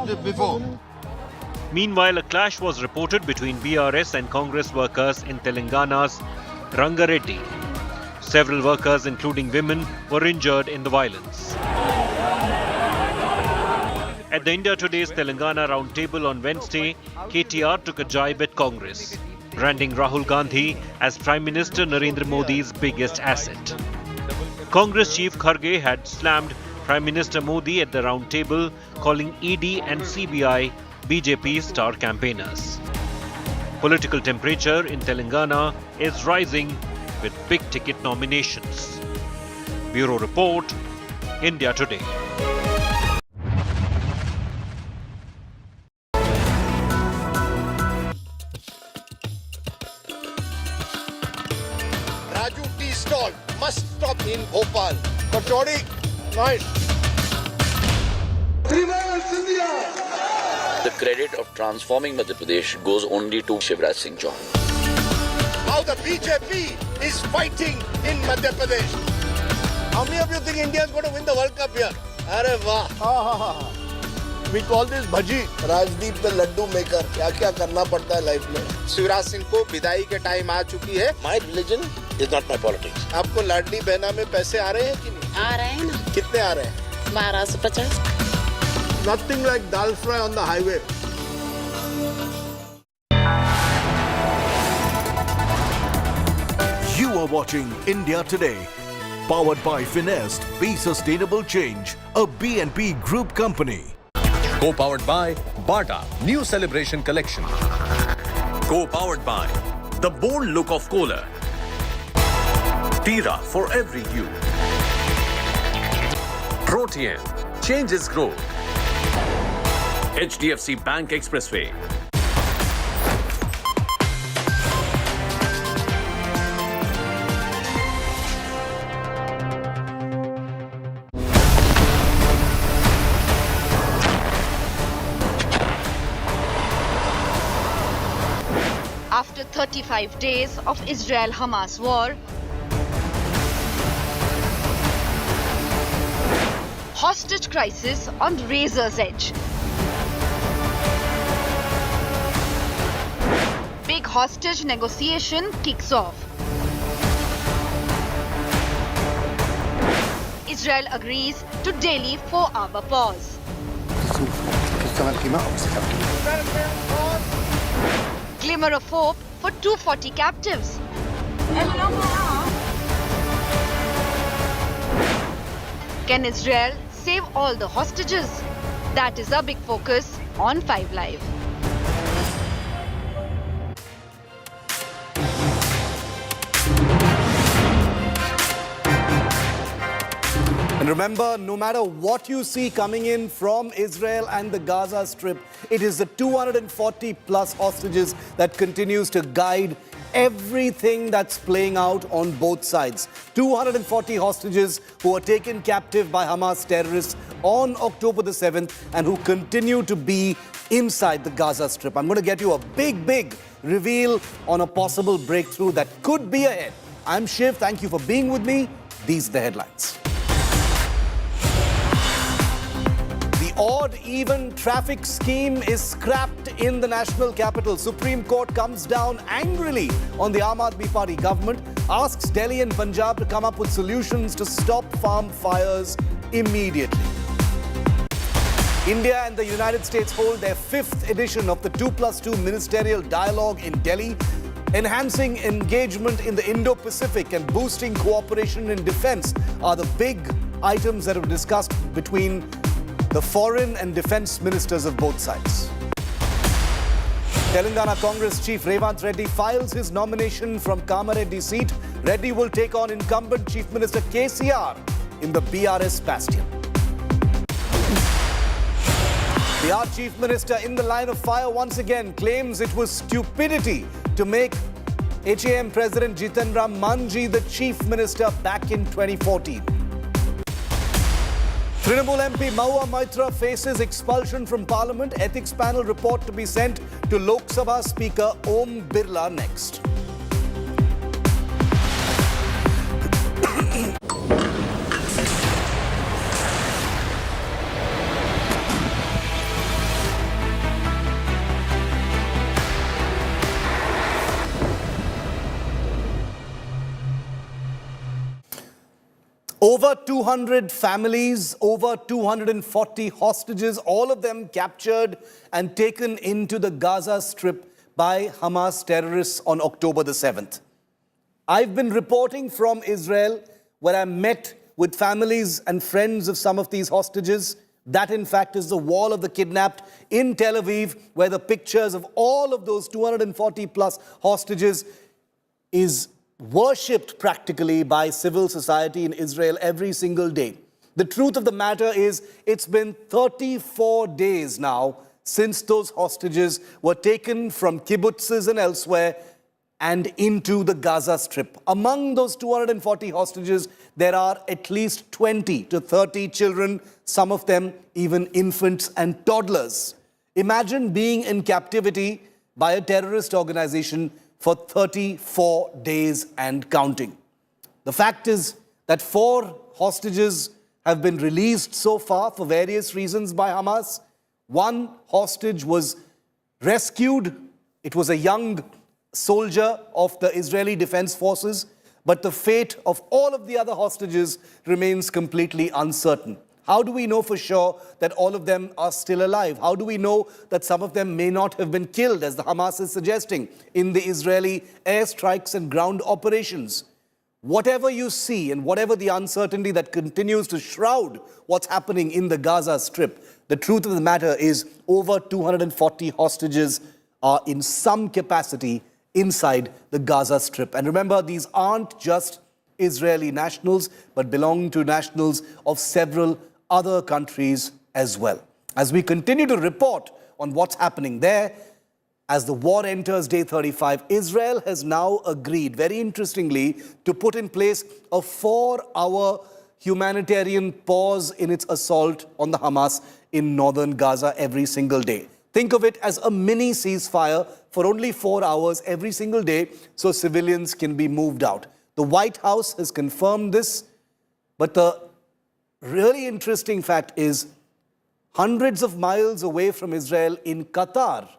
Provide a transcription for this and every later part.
executive before. Meanwhile, a clash was reported between BRS and Congress workers in Telangana's Rangareddy. Several workers, including women, were injured in the violence. At the India Today's Telangana roundtable on Wednesday, KTR took a jibe at Congress, branding Rahul Gandhi as Prime Minister Narendra Modi's biggest asset. Congress chief Kharge had slammed Prime Minister Modi at the roundtable, calling ED and CBI BJP star campaigners. Political temperature in Telangana is rising with big-ticket nominations. Bureau Report, India Today. Raju tea stall must stop in Bhopal. Kachori, nice. The credit of transforming Madhya Pradesh goes only to Shivraj Singh Chauhan. How the BJP is fighting in Madhya Pradesh. How many of you think India is going to win the World Cup here? Arre wah. We call this bhaji. Rajdeep the laddu maker. क्या-क्या करना पड़ता है life में. शिवराज सिंह को विदाई के time आ चुकी है. My religion is not my politics. आपको लाडली बहना में पैसे आ रहे हैं कि नहीं? आ रहे हैं ना. कितने आ रहे हैं? 1250. Nothing like dal fry on the highway. You are watching India Today, powered by Finest. Be Sustainable Change, a B&P Group company. Co-powered by Bata, new celebration collection. Co-powered by the bold look of Kohler. Tira for every you. Protein, changes growth. HDFC Bank Expressway. After 35 days of Israel-Hamas war, hostage crisis on razor's edge. Big hostage negotiation kicks off. Israel agrees to daily 4-hour pause. Glimmer of hope for 240 captives. Can Israel save all the hostages? That is our big focus on 5 Live. And remember, no matter what you see coming in from Israel and the Gaza Strip, it is the 240 plus hostages that continues to guide everything that's playing out on both sides. 240 hostages who were taken captive by Hamas terrorists on October the 7th and who continue to be inside the Gaza Strip. I'm going to get you a big reveal on a possible breakthrough that could be ahead. I'm Shiv. Thank you for being with me. These are the headlines. Odd-even traffic scheme is scrapped in the national capital. Supreme Court comes down angrily on the Aam Aadmi Party government, asks Delhi and Punjab to come up with solutions to stop farm fires immediately. India and the United States hold their 5th edition of the 2+2 ministerial dialogue in Delhi, enhancing engagement in the Indo-Pacific and boosting cooperation in defense are the big items that were discussed between the foreign and defense ministers of both sides. Telangana Congress Chief Revant Reddy files his nomination from Kamareddy seat. Reddy will take on incumbent Chief Minister KCR in the BRS bastion. The Art Chief Minister in the line of fire once again claims it was stupidity to make HAM President Jitan Ram Manji the Chief Minister back in 2014. Trinamool MP Mahua Moitra faces expulsion from Parliament. Ethics panel report to be sent to Lok Sabha Speaker Om Birla next. Over 200 families, over 240 hostages, all of them captured and taken into the Gaza Strip by Hamas terrorists on October the 7th. I've been reporting from Israel, where I met with families and friends of some of these hostages. That, in fact, is the wall of the kidnapped in Tel Aviv, where the pictures of all of those 240 plus hostages is worshipped practically by civil society in Israel every single day. The truth of the matter is, it's been 34 days now since those hostages were taken from kibbutzes and elsewhere and into the Gaza Strip. Among those 240 hostages, there are at least 20 to 30 children, some of them even infants and toddlers. Imagine being in captivity by a terrorist organization for 34 days and counting. The fact is that 4 hostages have been released so far for various reasons by Hamas. 1 hostage was rescued. It was a young soldier of the Israeli Defense Forces, but the fate of all of the other hostages remains completely uncertain. How do we know for sure that all of them are still alive? How do we know that some of them may not have been killed, as the Hamas is suggesting, in the Israeli airstrikes and ground operations? Whatever you see and whatever the uncertainty that continues to shroud what's happening in the Gaza Strip, the truth of the matter is over 240 hostages are in some capacity inside the Gaza Strip. And remember, these aren't just Israeli nationals, but belong to nationals of several other countries as well. As we continue to report on what's happening there, as the war enters day 35, Israel has now agreed, very interestingly, to put in place a 4-hour humanitarian pause in its assault on the Hamas in northern Gaza every single day. Think of it as a mini ceasefire for only 4 hours every single day, so civilians can be moved out. The White House has confirmed this, but the really interesting fact is, hundreds of miles away from Israel in Qatar,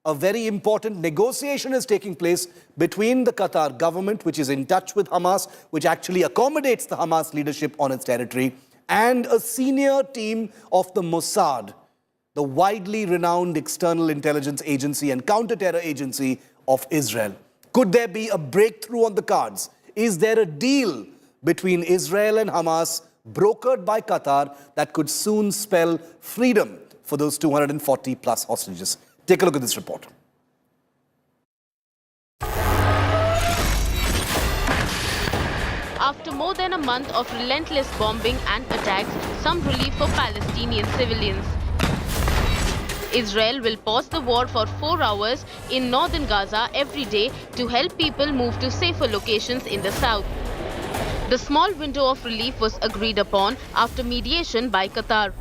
a very important negotiation is taking place between the Qatar government, which is in touch with Hamas, which actually accommodates the Hamas leadership on its territory, and a senior team of the Mossad, the widely renowned external intelligence agency and counter-terror agency of Israel. Could there be a breakthrough on the cards? Is there a deal between Israel and Hamas brokered by Qatar that could soon spell freedom for those 240 plus hostages? Take a look at this report. After more than a month of relentless bombing and attacks, some relief for Palestinian civilians. Israel will pause the war for 4 hours in northern Gaza every day to help people move to safer locations in the south. The small window of relief was agreed upon after mediation by Qatar.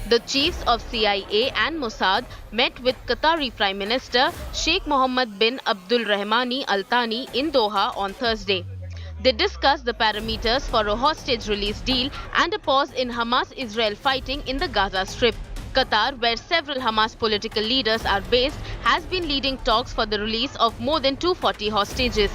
The chiefs of CIA and Mossad met with Qatari Prime Minister Sheikh Mohammed bin Abdul Rahmani Al Thani in Doha on Thursday. They discussed the parameters for a hostage release deal and a pause in Hamas-Israel fighting in the Gaza Strip. Qatar, where several Hamas political leaders are based, has been leading talks for the release of more than 240 hostages.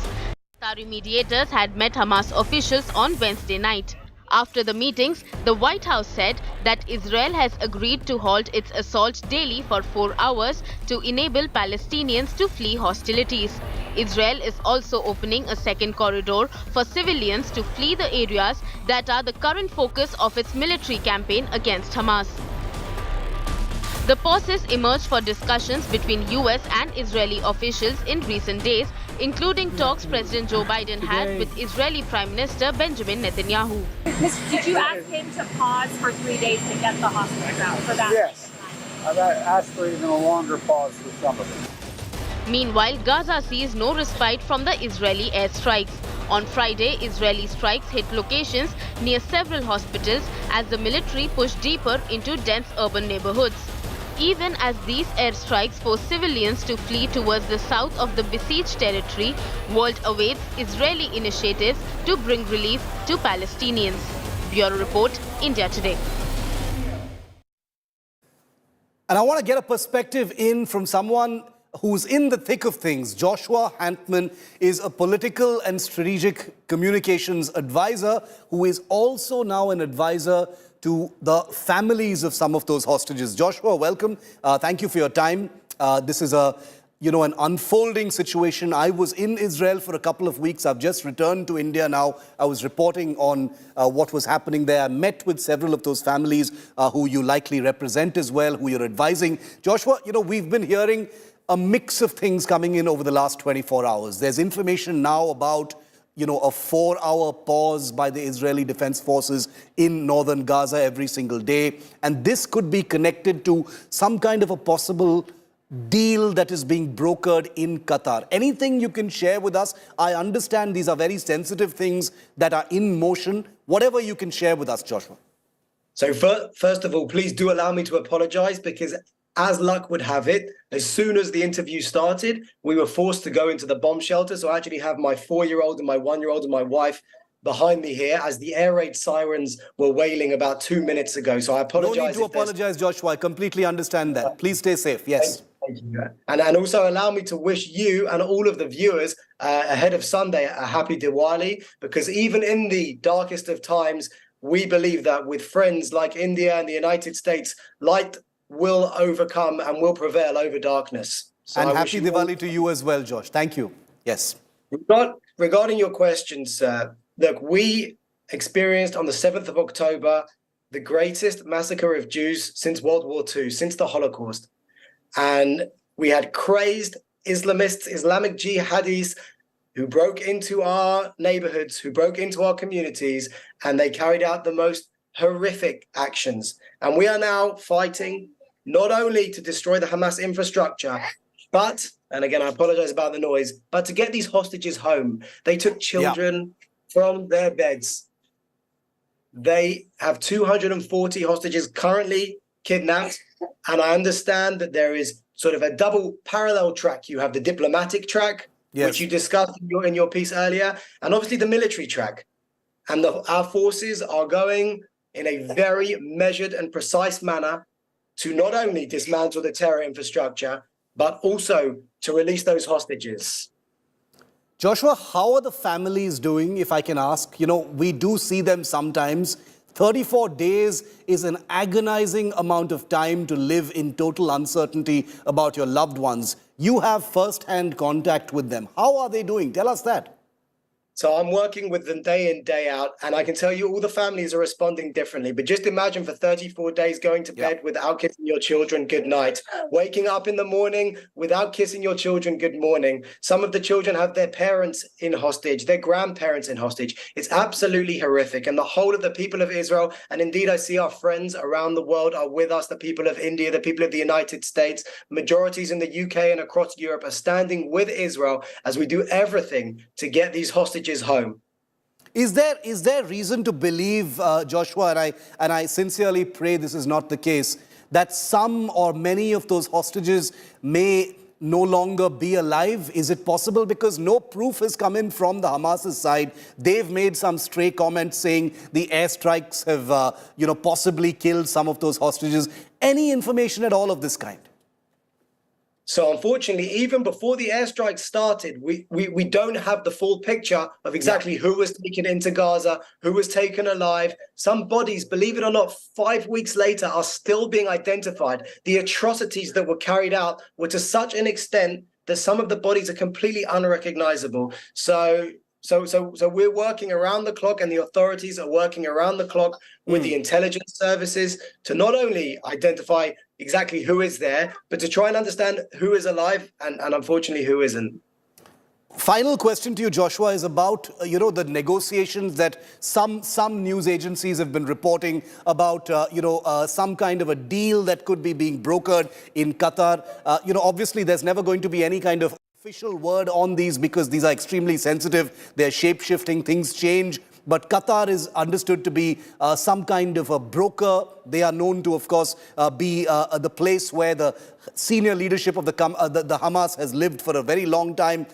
Qatari mediators had met Hamas officials on Wednesday night. After the meetings, the White House said that Israel has agreed to halt its assault daily for 4 hours to enable Palestinians to flee hostilities. Israel is also opening a second corridor for civilians to flee the areas that are the current focus of its military campaign against Hamas. The pauses emerged for discussions between US and Israeli officials in recent days, including talks President Joe Biden had with Israeli Prime Minister Benjamin Netanyahu. Did you ask him to pause for 3 days to get the hostages out for that? Yes. I've asked for even a longer pause for some of them. Meanwhile, Gaza sees no respite from the Israeli airstrikes. On Friday, Israeli strikes hit locations near several hospitals as the military pushed deeper into dense urban neighborhoods. Even as these airstrikes force civilians to flee towards the south of the besieged territory, world awaits Israeli initiatives to bring relief to Palestinians. Bureau Report, India Today. And I want to get a perspective in from someone who's in the thick of things. Joshua Hantman is a political and strategic communications advisor who is also now an advisor to the families of some of those hostages. Joshua, welcome. Thank you for your time. This is an unfolding situation. I was in Israel for a couple of weeks. I've just returned to India now. I was reporting on what was happening there. I met with several of those families who you likely represent as well, who you're advising. Joshua, we've been hearing a mix of things coming in over the last 24 hours. There's information now about, a 4-hour pause by the Israeli Defense Forces in northern Gaza every single day. And this could be connected to some kind of a possible deal that is being brokered in Qatar. Anything you can share with us? I understand these are very sensitive things that are in motion. Whatever you can share with us, Joshua. So first of all, please do allow me to apologize, because as luck would have it, as soon as the interview started, we were forced to go into the bomb shelter. So I actually have my 4-year-old and my 1-year-old and my wife behind me here as the air raid sirens were wailing about 2 minutes ago. So I apologize. No need to apologize, Joshua. I completely understand that. Please stay safe. Yes. Thank you. And also allow me to wish you and all of the viewers ahead of Sunday a happy Diwali, because even in the darkest of times, we believe that with friends like India and the United States, light will overcome and will prevail over darkness. So and happy Diwali to you as well, Josh. Thank you. Yes. Regarding your questions, look, we experienced on the 7th of October the greatest massacre of Jews since World War II, since the Holocaust. And we had crazed Islamists, Islamic jihadis, who broke into our neighborhoods, who broke into our communities, and they carried out the most horrific actions. And we are now fighting not only to destroy the Hamas infrastructure, but, and again, I apologize about the noise, but to get these hostages home. They took children from their beds. They have 240 hostages currently kidnapped. And I understand that there is sort of a double parallel track. You have the diplomatic track, which you discussed in your piece earlier, and obviously the military track. And our forces are going in a very measured and precise manner to not only dismantle the terror infrastructure, but also to release those hostages. Joshua, how are the families doing, if I can ask? We do see them sometimes. 34 days is an agonizing amount of time to live in total uncertainty about your loved ones. You have first-hand contact with them. How are they doing? Tell us that. So I'm working with them day in, day out, and I can tell you all the families are responding differently. But just imagine for 34 days going to bed without kissing your children good night, waking up in the morning without kissing your children good morning. Some of the children have their parents in hostage, their grandparents in hostage. It's absolutely horrific. And the whole of the people of Israel, and indeed I see our friends around the world are with us, the people of India, the people of the United States, majorities in the UK and across Europe are standing with Israel as we do everything to get these hostages home. Is there reason to believe, Joshua, and I sincerely pray this is not the case, that some or many of those hostages may no longer be alive? Is it possible? Because no proof has come in from the Hamas's side. They've made some stray comments saying the airstrikes have, possibly killed some of those hostages. Any information at all of this kind? So unfortunately, even before the airstrike started, we don't have the full picture of exactly who was taken into Gaza, who was taken alive. Some bodies, believe it or not, 5 weeks later are still being identified. The atrocities that were carried out were to such an extent that some of the bodies are completely unrecognizable. So we're working around the clock, and the authorities are working around the clock with the intelligence services to not only identify exactly who is there, but to try and understand who is alive and unfortunately who isn't. Final question to you, Joshua, is about, the negotiations that some news agencies have been reporting about, some kind of a deal that could be being brokered in Qatar. Obviously, there's never going to be any kind of official word on these because these are extremely sensitive. They're shape-shifting, things change. But Qatar is understood to be some kind of a broker. They are known to, of course, be the place where the senior leadership of the Hamas has lived for a very long time,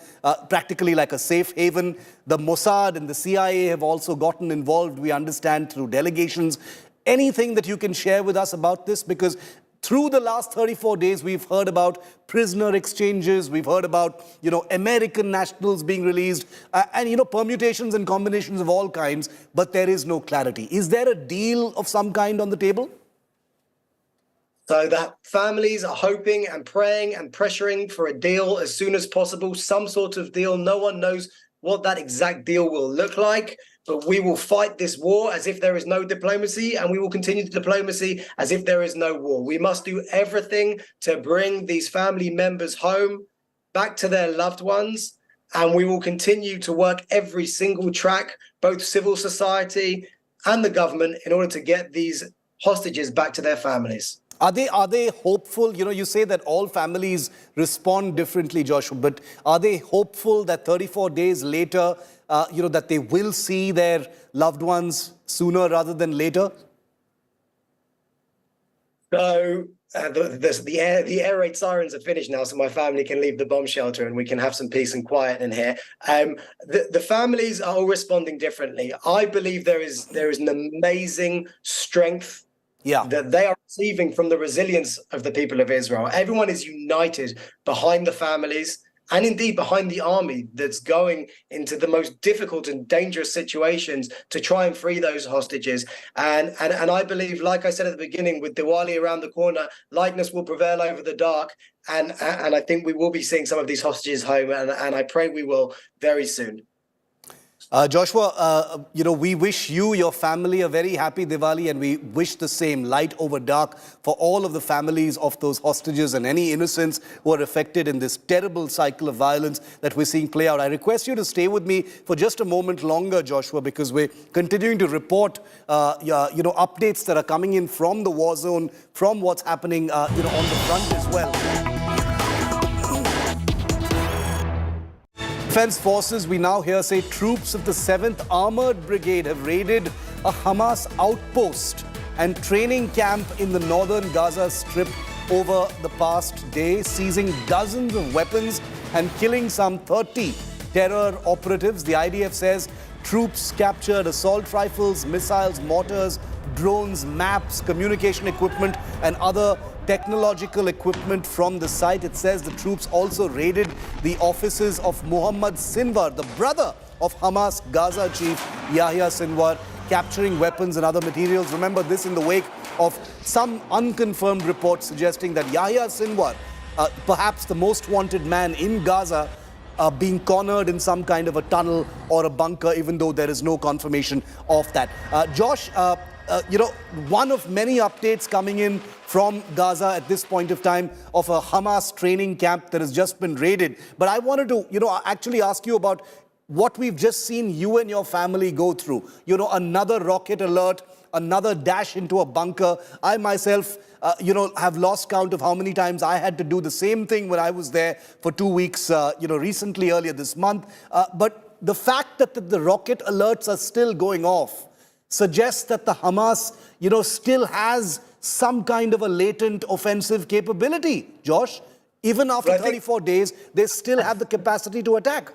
practically like a safe haven. The Mossad and the CIA have also gotten involved, we understand, through delegations. Anything that you can share with us about this? Because through the last 34 days, we've heard about prisoner exchanges, we've heard about, American nationals being released, and, permutations and combinations of all kinds, but there is no clarity. Is there a deal of some kind on the table? So the families are hoping and praying and pressuring for a deal as soon as possible, some sort of deal. No one knows what that exact deal will look like, but we will fight this war as if there is no diplomacy, and we will continue the diplomacy as if there is no war. We must do everything to bring these family members home, back to their loved ones, and we will continue to work every single track, both civil society and the government, in order to get these hostages back to their families. Are they hopeful? You say that all families respond differently, Joshua, but are they hopeful that 34 days later, that they will see their loved ones sooner rather than later? So the air raid sirens are finished now, so my family can leave the bomb shelter and we can have some peace and quiet in here. The families are all responding differently. I believe there is an amazing strength that they are receiving from the resilience of the people of Israel. Everyone is united behind the families and indeed behind the army that's going into the most difficult and dangerous situations to try and free those hostages. And I believe, like I said at the beginning, with Diwali around the corner, lightness will prevail over the dark. And I think we will be seeing some of these hostages home, and I pray we will very soon. Joshua, we wish you, your family, a very happy Diwali, and we wish the same, light over dark, for all of the families of those hostages and any innocents who are affected in this terrible cycle of violence that we're seeing play out. I request you to stay with me for just a moment longer, Joshua, because we're continuing to report, updates that are coming in from the war zone, from what's happening, on the front as well. Defense forces, we now hear, say troops of the 7th Armored Brigade have raided a Hamas outpost and training camp in the northern Gaza Strip over the past day, seizing dozens of weapons and killing some 30 terror operatives. The IDF says troops captured assault rifles, missiles, mortars, drones, maps, communication equipment, and other technological equipment from the site. It says the troops also raided the offices of Mohammed Sinwar, the brother of Hamas Gaza chief Yahya Sinwar, capturing weapons and other materials. Remember this in the wake of some unconfirmed reports suggesting that Yahya Sinwar, perhaps the most wanted man in Gaza, being cornered in some kind of a tunnel or a bunker, even though there is no confirmation of that. Josh, one of many updates coming in from Gaza at this point of time of a Hamas training camp that has just been raided. But I wanted to, actually ask you about what we've just seen you and your family go through. Another rocket alert, another dash into a bunker. I myself, have lost count of how many times I had to do the same thing when I was there for 2 weeks, recently, earlier this month. But the fact that the rocket alerts are still going off suggests that the Hamas, still has some kind of a latent offensive capability, Josh. Even after 34 days, they still have the capacity to attack.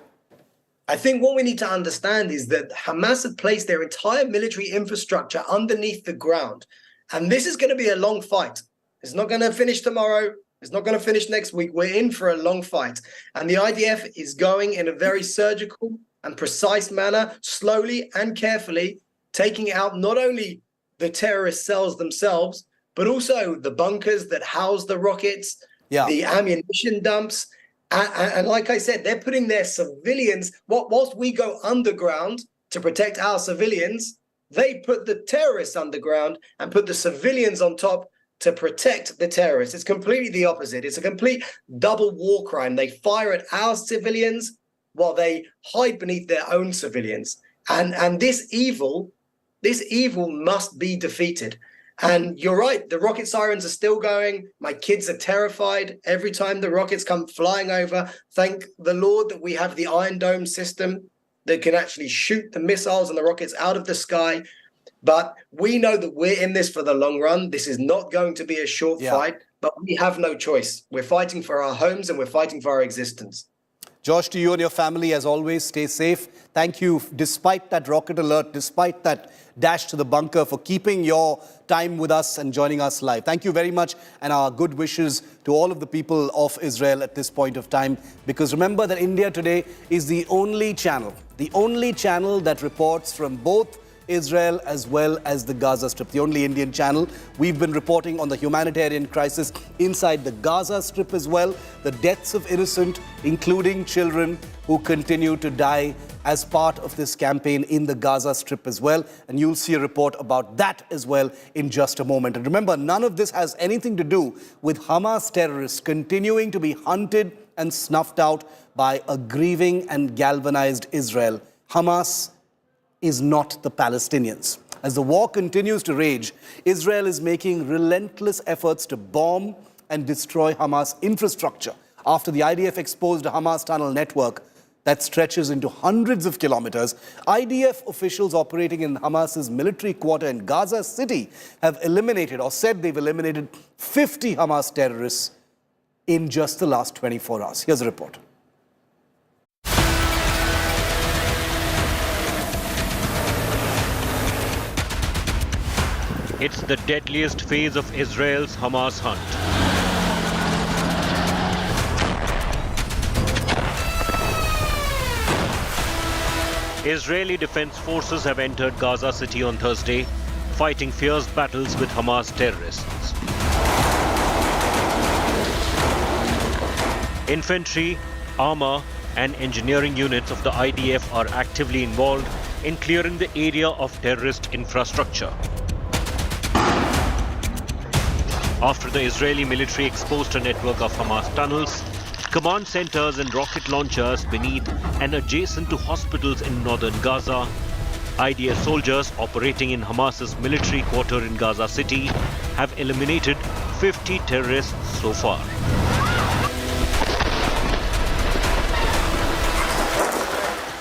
I think what we need to understand is that Hamas have placed their entire military infrastructure underneath the ground. And this is going to be a long fight. It's not going to finish tomorrow. It's not going to finish next week. We're in for a long fight. And the IDF is going in a very surgical and precise manner, slowly and carefully, taking out not only the terrorist cells themselves, but also the bunkers that house the rockets, the ammunition dumps. And like I said, they're putting their civilians, whilst we go underground to protect our civilians, they put the terrorists underground and put the civilians on top to protect the terrorists. It's completely the opposite. It's a complete double war crime. They fire at our civilians while they hide beneath their own civilians. And this evil must be defeated. And you're right, the rocket sirens are still going. My kids are terrified every time the rockets come flying over. Thank the Lord that we have the Iron Dome system that can actually shoot the missiles and the rockets out of the sky. But we know that we're in this for the long run. This is not going to be a short fight, but we have no choice. We're fighting for our homes and we're fighting for our existence. Josh, to you and your family, as always, stay safe. Thank you, despite that rocket alert, despite that dash to the bunker, for keeping your time with us and joining us live. Thank you very much, and our good wishes to all of the people of Israel at this point of time. Because remember that India Today is the only channel that reports from both Israel as well as the Gaza Strip, the only Indian channel. We've been reporting on the humanitarian crisis inside the Gaza Strip as well, the deaths of innocent, including children who continue to die as part of this campaign in the Gaza Strip as well. And you'll see a report about that as well in just a moment. And remember, none of this has anything to do with Hamas terrorists continuing to be hunted and snuffed out by a grieving and galvanized Israel. Hamas is not the Palestinians. As the war continues to rage, Israel is making relentless efforts to bomb and destroy Hamas infrastructure after the IDF exposed a Hamas tunnel network that stretches into hundreds of kilometers. IDF officials operating in Hamas's military quarter in Gaza City have eliminated, or said they've eliminated, 50 Hamas terrorists in just the last 24 hours. Here's a report. It's the deadliest phase of Israel's Hamas hunt. Israeli defense forces have entered Gaza City on Thursday, fighting fierce battles with Hamas terrorists. Infantry, armor, and engineering units of the IDF are actively involved in clearing the area of terrorist infrastructure. After the Israeli military exposed a network of Hamas tunnels, command centers and rocket launchers beneath and adjacent to hospitals in northern Gaza, IDF soldiers operating in Hamas's military quarter in Gaza City have eliminated 50 terrorists so far.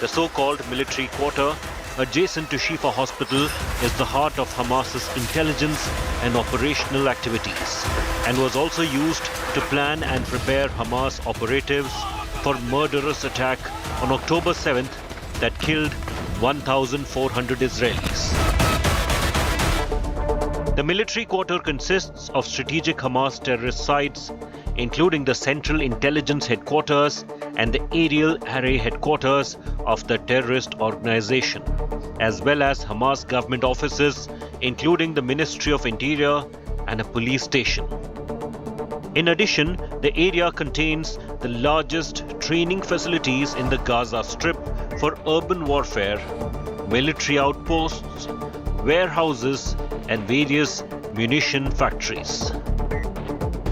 The so-called military quarter adjacent to Shifa Hospital is the heart of Hamas's intelligence and operational activities, and was also used to plan and prepare Hamas operatives for murderous attack on October 7th that killed 1,400 Israelis. The military quarter consists of strategic Hamas terrorist sites, including the Central Intelligence Headquarters and the Aerial Array Headquarters of the terrorist organization, as well as Hamas government offices, including the Ministry of Interior and a police station. In addition, the area contains the largest training facilities in the Gaza Strip for urban warfare, military outposts, warehouses, and various munition factories.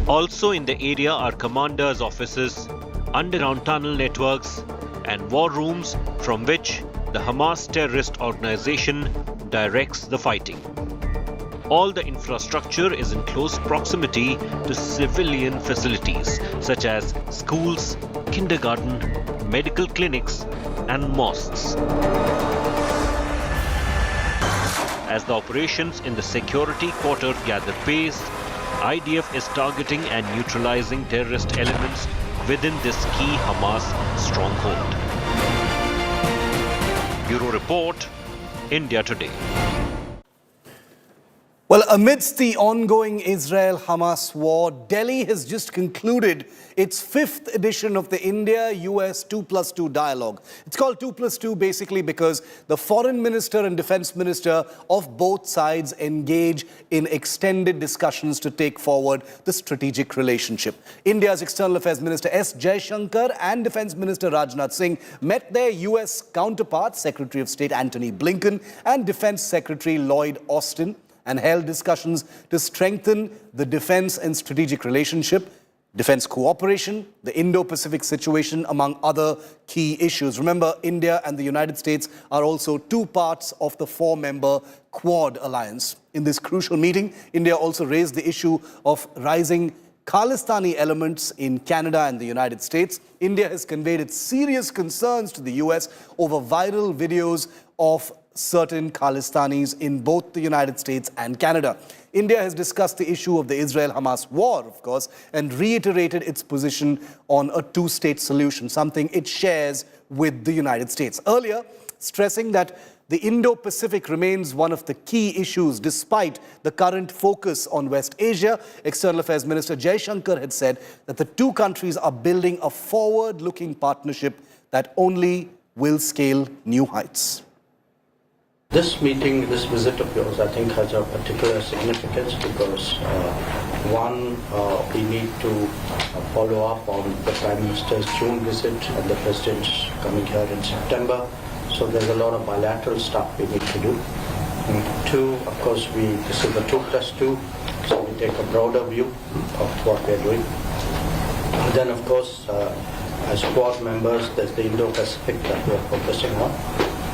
Also in the area are commanders' offices, underground tunnel networks, and war rooms from which the Hamas terrorist organization directs the fighting. All the infrastructure is in close proximity to civilian facilities such as schools, kindergarten, medical clinics, and mosques. As the operations in the security quarter gather pace, IDF is targeting and neutralizing terrorist elements within this key Hamas stronghold. Bureau Report, India Today. Well, amidst the ongoing Israel-Hamas war, Delhi has just concluded its 5th edition of the India-US 2+2 dialogue. It's called 2+2 basically because the foreign minister and defense minister of both sides engage in extended discussions to take forward the strategic relationship. India's External Affairs Minister S. Jaishankar and Defense Minister Rajnath Singh met their US counterparts, Secretary of State Antony Blinken and Defense Secretary Lloyd Austin, and held discussions to strengthen the defense and strategic relationship, defense cooperation, the Indo-Pacific situation, among other key issues. Remember, India and the United States are also two parts of the 4-member Quad alliance. In this crucial meeting, India also raised the issue of rising Khalistani elements in Canada and the United States. India has conveyed its serious concerns to the US over viral videos of certain Khalistanis in both the United States and Canada. India has discussed the issue of the Israel-Hamas war, of course, and reiterated its position on a two-state solution, something it shares with the United States. Earlier, stressing that the Indo-Pacific remains one of the key issues despite the current focus on West Asia. External Affairs Minister Jaishankar had said that the two countries are building a forward-looking partnership that only will scale new heights. This meeting, this visit of yours, I think has a particular significance because one, we need to follow up on the Prime Minister's June visit and the President's coming here in September. So there's a lot of bilateral stuff we need to do. And two, of course, this is the 2+2, so we take a broader view of what we're doing. And then, of course, as Quad members, there's the Indo-Pacific that we're focusing on.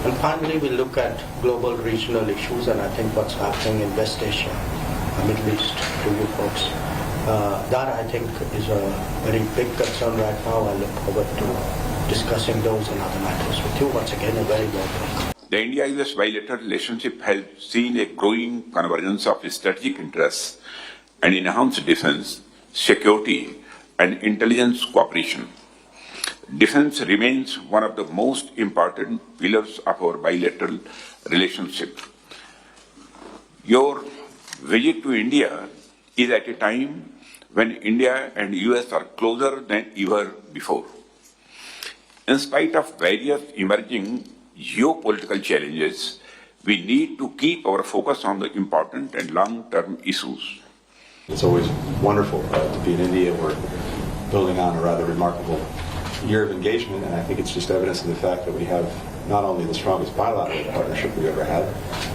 And finally, we look at global regional issues, and I think what's happening in West Asia, Middle East, to you folks. That, I think, is a very big concern right now. I look forward to discussing those and other matters with you. Once again, a very warm welcome. The India-US bilateral relationship has seen a growing convergence of strategic interests and enhanced defense, security, and intelligence cooperation. Defense remains one of the most important pillars of our bilateral relationship. Your visit to India is at a time when India and US are closer than ever before. In spite of various emerging geopolitical challenges, we need to keep our focus on the important and long-term issues. It's always wonderful to be in India. We're building on a rather remarkable year of engagement, and I think it's just evidence of the fact that we have not only the strongest bilateral partnership we've ever had,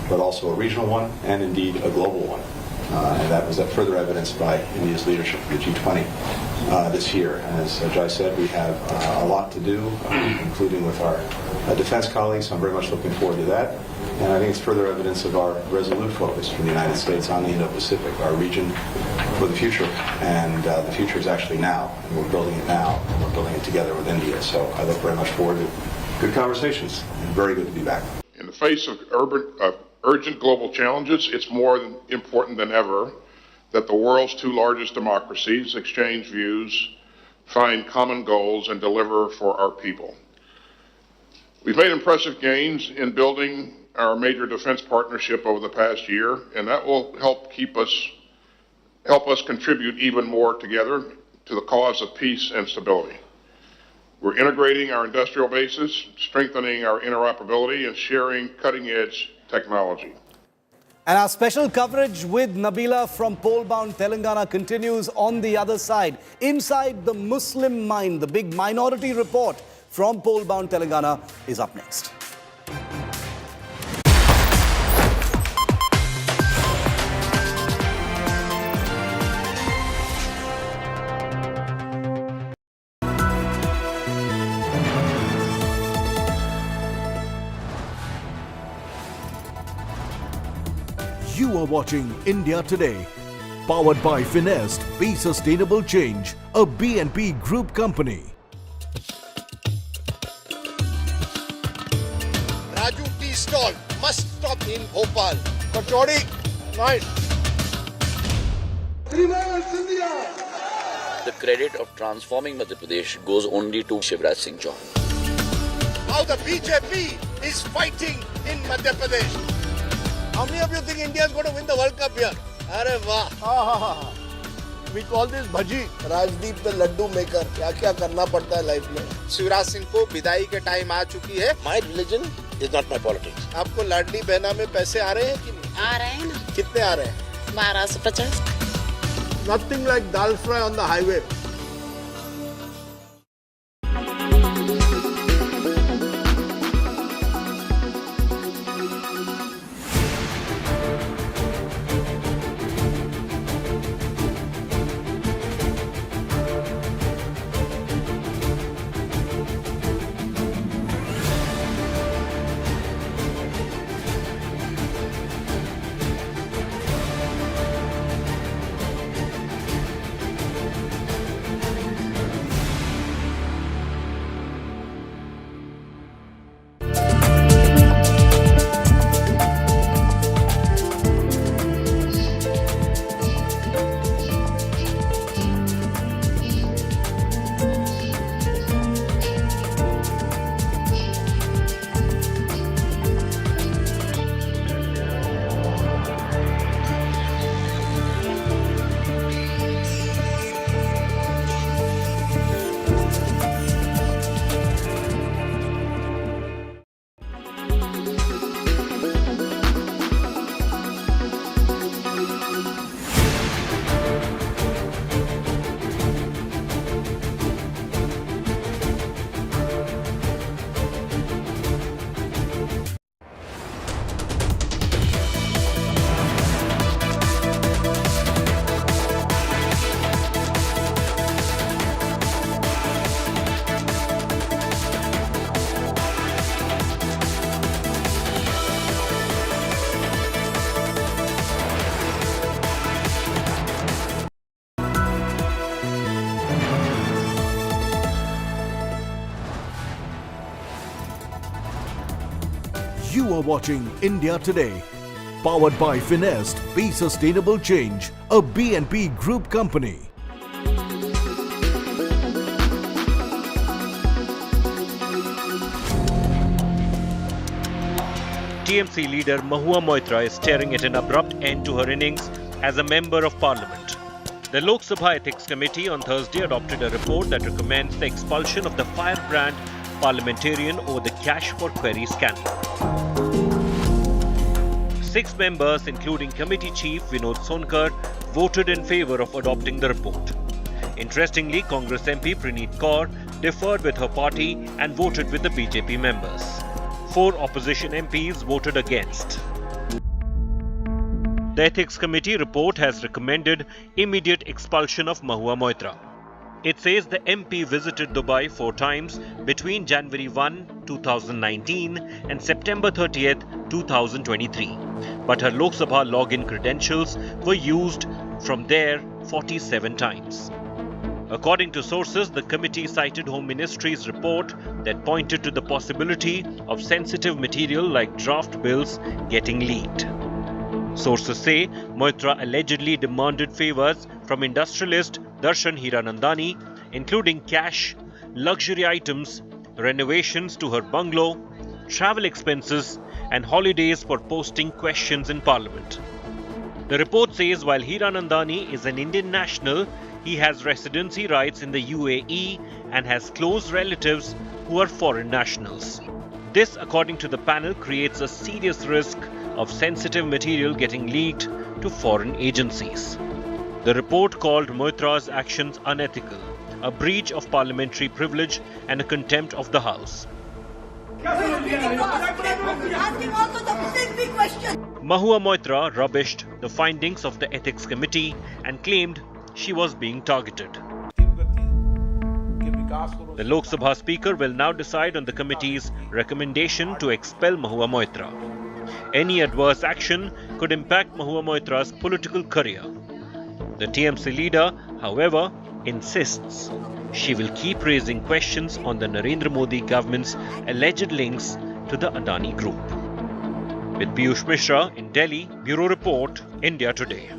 but also a regional one and indeed a global one. And that was further evidenced by India's leadership of the G20 this year. And as Jai said, we have a lot to do, including with our defense colleagues. I'm very much looking forward to that. And I think it's further evidence of our resolute focus from the United States on the Indo-Pacific, our region for the future. And the future is actually now, and we're building it now, and we're building it together with India. So I look very much forward to good conversations, and very good to be back. In the face of urgent global challenges, it's more important than ever that the world's two largest democracies exchange views, find common goals, and deliver for our people. We've made impressive gains in building our major defense partnership over the past year, and that will help us contribute even more together to the cause of peace and stability. We're integrating our industrial bases, strengthening our interoperability, and sharing cutting-edge technology. And our special coverage with Nabila from pole-bound Telangana continues on the other side. Inside the Muslim Mind, the big minority report from pole-bound Telangana is up next. You are watching India Today, powered by Finest, Be Sustainable Change, a BNP Group company. Raju Tea Stall must stop in Bhopal. Kachori, nice. The credit of transforming Madhya Pradesh goes only to Shivraj Singh Chauhan. How the BJP is fighting in Madhya Pradesh. How many of you think India is going to win the World Cup here? Arre wah. We call this bhaji. Rajdeep the laddu maker. क्या करना पड़ता है life में. शिवराज सिंह को विदाई के time आ चुकी है. My religion is not my politics. आपको लाडली बहना में पैसे आ रहे हैं कि नहीं? आ रहे हैं ना. कितने आ रहे हैं? 1250. Nothing like dal fry on the highway. You are watching India Today, powered by Finest, Be Sustainable Change, a B&P Group company. TMC leader Mahua Moitra is staring at an abrupt end to her innings as a member of parliament. The Lok Sabha Ethics Committee on Thursday adopted a report that recommends the expulsion of the firebrand parliamentarian over the cash for query scandal. 6 members, including Committee Chief Vinod Sonkar, voted in favour of adopting the report. Interestingly, Congress MP Praneet Kaur differed with her party and voted with the BJP members. 4 opposition MPs voted against. The Ethics Committee report has recommended immediate expulsion of Mahua Moitra. It says the MP visited Dubai 4 times between January 1, 2019 and September 30, 2023. But her Lok Sabha login credentials were used from there 47 times. According to sources, the committee cited Home Ministry's report that pointed to the possibility of sensitive material like draft bills getting leaked. Sources say Moitra allegedly demanded favours from industrialist Darshan Hiranandani, including cash, luxury items, renovations to her bungalow, travel expenses and holidays for posting questions in Parliament. The report says while Hiranandani is an Indian national, he has residency rights in the UAE and has close relatives who are foreign nationals. This, according to the panel, creates a serious risk of sensitive material getting leaked to foreign agencies. The report called Moitra's actions unethical, a breach of parliamentary privilege and a contempt of the House. Mahua Moitra rubbished the findings of the Ethics Committee and claimed she was being targeted. The Lok Sabha Speaker will now decide on the committee's recommendation to expel Mahua Moitra. Any adverse action could impact Mahua Moitra's political career. The TMC leader, however, insists she will keep raising questions on the Narendra Modi government's alleged links to the Adani Group. With Piyush Mishra in Delhi, Bureau Report, India Today.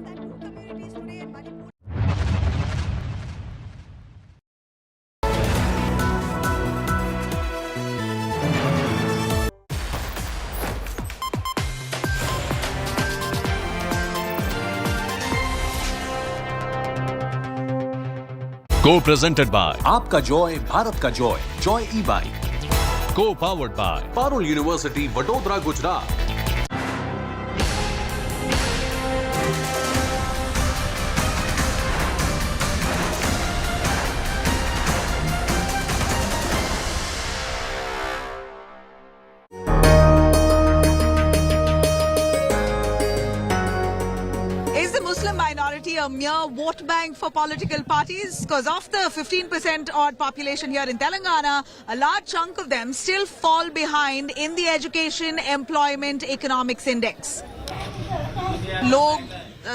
Co-presented by आपका Joy Bharat का Joy Joy e-bike Co-powered by Parul University Vadodara Gujarat. A mere vote bank for political parties, because of the 15% odd population here in Telangana, a large chunk of them still fall behind in the education, employment, economics index. लोग